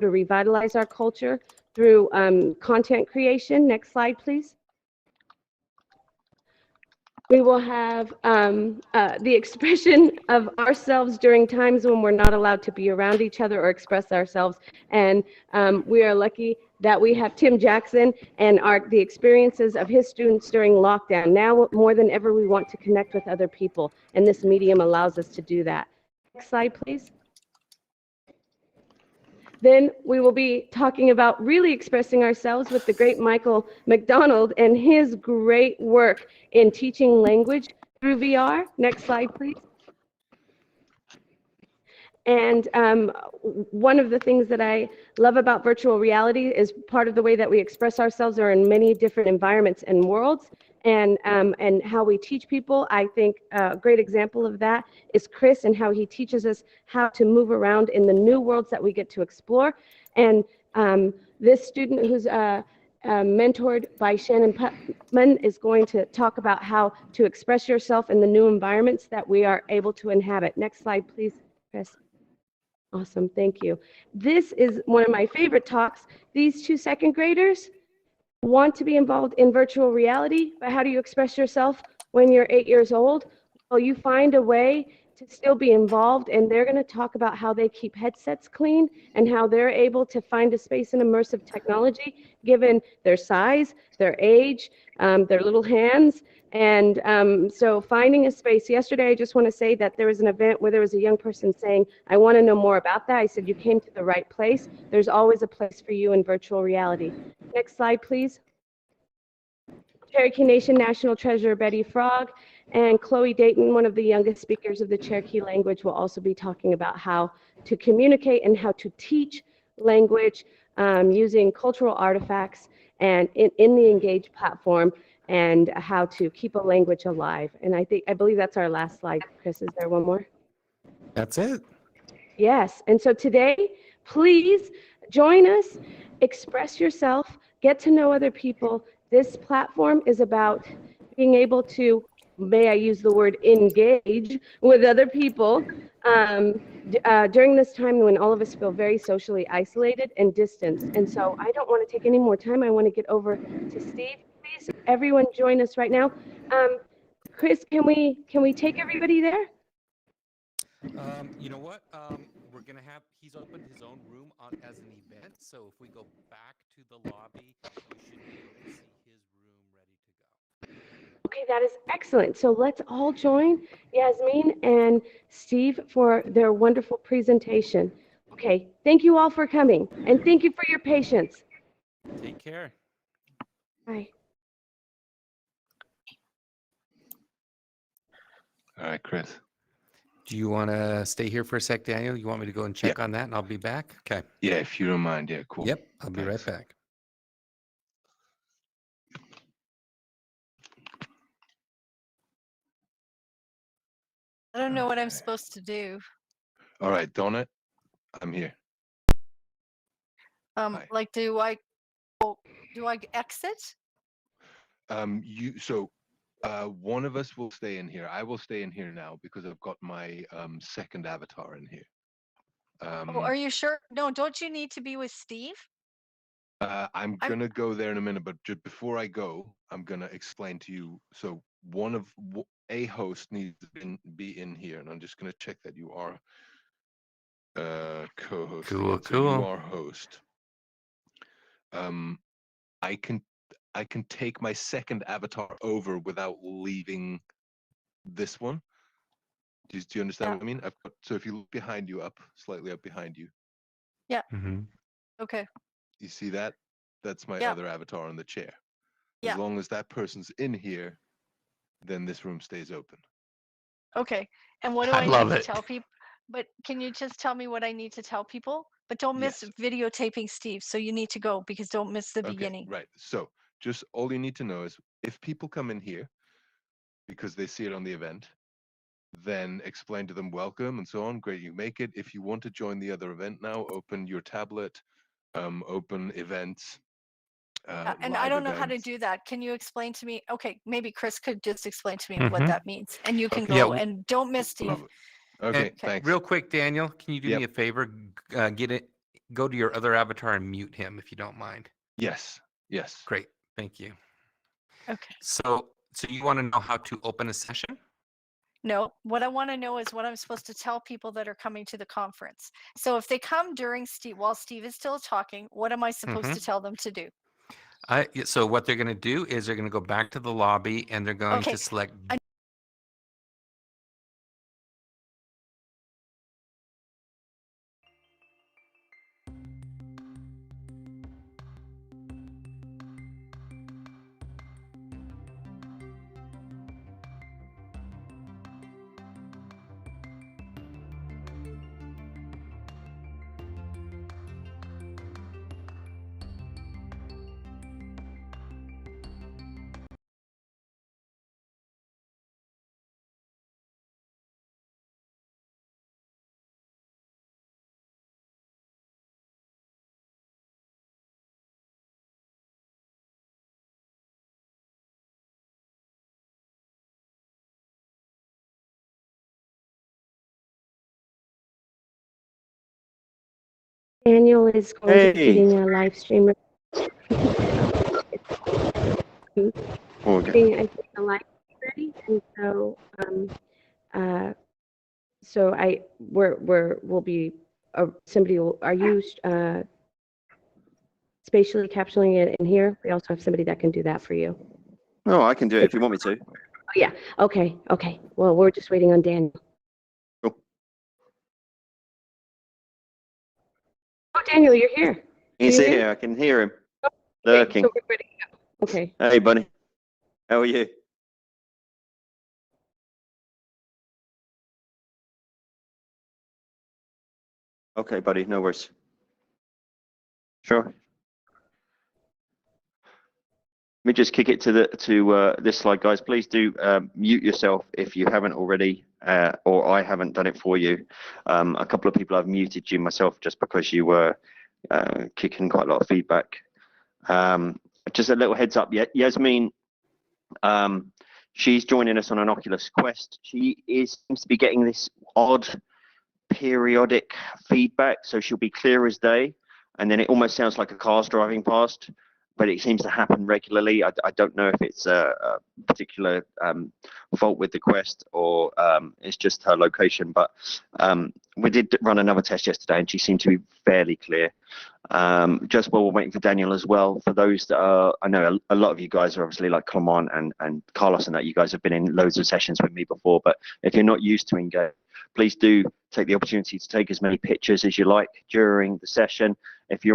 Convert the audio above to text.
to revitalize our culture through content creation. Next slide, please. We will have the expression of ourselves during times when we're not allowed to be around each other or express ourselves. And we are lucky that we have Tim Jackson and the experiences of his students during lockdown. Now more than ever, we want to connect with other people, and this medium allows us to do that. Next slide, please. Then we will be talking about really expressing ourselves with the great Michael McDonald and his great work in teaching language through VR. Next slide, please. And one of the things that I love about virtual reality is part of the way that we express ourselves are in many different environments and worlds. And how we teach people. I think a great example of that is Chris and how he teaches us how to move around in the new worlds that we get to explore. And this student who's mentored by Shannon Putman is going to talk about how to express yourself in the new environments that we are able to inhabit. Next slide, please, Chris. Awesome, thank you. This is one of my favorite talks. These two second graders want to be involved in virtual reality, but how do you express yourself when you're 8 years old? Well, you find a way to still be involved, and they're going to talk about how they keep headsets clean and how they're able to find a space in immersive technology given their size, their age, their little hands. And so finding a space. Yesterday, I just want to say that there was an event where there was a young person saying, I want to know more about that. I said, you came to the right place. There's always a place for you in virtual reality. Next slide, please. Cherokee Nation National Treasure Betty Frog and Chloe Dayton, one of the youngest speakers of the Cherokee language, will also be talking about how to communicate and how to teach language using cultural artifacts and in the Engage platform, and how to keep a language alive. And I believe that's our last slide. Chris, is there one more? That's it. Yes. And so today, please join us, express yourself, get to know other people. This platform is about being able to, may I use the word, engage with other people during this time when all of us feel very socially isolated and distanced. And so I don't want to take any more time. I want to get over to Steve. Please, everyone join us right now. Chris, can we take everybody there? You know what? We're going to have, he's opened his own room as an event. So if we go back to the lobby, we should be able to see his room ready to go. Okay, that is excellent. So let's all join Yasmin and Steve for their wonderful presentation. Okay, thank you all for coming, and thank you for your patience. Take care. Bye. All right, Chris. Do you want to stay here for a sec, Daniel? You want me to go and check on that and I'll be back? Okay. Yeah, if you don't mind. Yeah, cool. Yep, I'll be right back. I don't know what I'm supposed to do. All right, Donut, I'm here. Hi. Like, do I exit? One of us will stay in here. I will stay in here now because I've got my second avatar in here. Are you sure? No, don't you need to be with Steve? I'm gonna go there in a minute, but just before I go, I'm gonna explain to you. So a host needs to be in here, and I'm just gonna check that you are co-host. Cool, again. So cool. you are host. I can take my second avatar over without leaving this one. Do you understand what I mean? So if you look behind you, slightly up behind you. Yeah. Mm-hmm. Okay. You see that? That's my Yeah. other avatar on the chair. Yeah. As long as that person's in here, then this room stays open. Okay. And what do I I love need it. to tell people? But can you just tell me what I need to tell people? But don't miss Yes. videotaping Steve. So you need to go because don't miss the beginning. Right. So just all you need to know is if people come in here because they see it on the event, then explain to them welcome and so on. Great, you make it. If you want to join the other event now, open your tablet, open events. And I don't know how to do that. Can you explain to me? Okay, maybe Chris could just explain to me what that means. And you can Okay. go Yeah. and don't miss Steve. Okay, And thanks. real quick, Daniel, can you do me a favor? go to your other avatar and mute him if you don't mind. Yes. Yes. Great. Thank you. Okay. So you want to know how to open a session? No, what I want to know is what I'm supposed to tell people that are coming to the conference. So if they come during while Steve is still talking, what am I supposed to tell them to do? So what they're going to do is they're going to go back to the lobby and they're going to select. Daniel is going to be Hey. getting a live stream. Okay. Getting, I think, a live stream ready, and so we'll be somebody will. Are you spatially capturing it in here? We also have somebody that can do that for you. Oh, I can do it if you want me to. Oh, yeah. Okay. Okay. Well, we're just waiting on Daniel. Cool. Oh, Daniel, you're here. He's Can you hear here. I can hear him Okay, lurking. so we're ready to go. Okay. Hey, buddy. How are you? Okay, buddy. No worries. Sure. Let me just kick it to this slide, guys. Please do mute yourself if you haven't already, or I haven't done it for you. A couple of people I've muted you myself just because you were kicking quite a lot of feedback. Just a little heads up. Yasmin, she's joining us on an Oculus Quest. She seems to be getting this odd periodic feedback, so she'll be clear as day, and then it almost sounds like a car's driving past, but it seems to happen regularly. I don't know if it's a particular fault with the Quest or it's just her location, but we did run another test yesterday and she seemed to be fairly clear. Just while we're waiting for Daniel as well, for those that are, I know a lot of you guys are obviously like Clement and Carlos and that, you guys have been in loads of sessions with me before, but if you're not used to Engage, please do take the opportunity to take as many pictures as you like during the session. If you're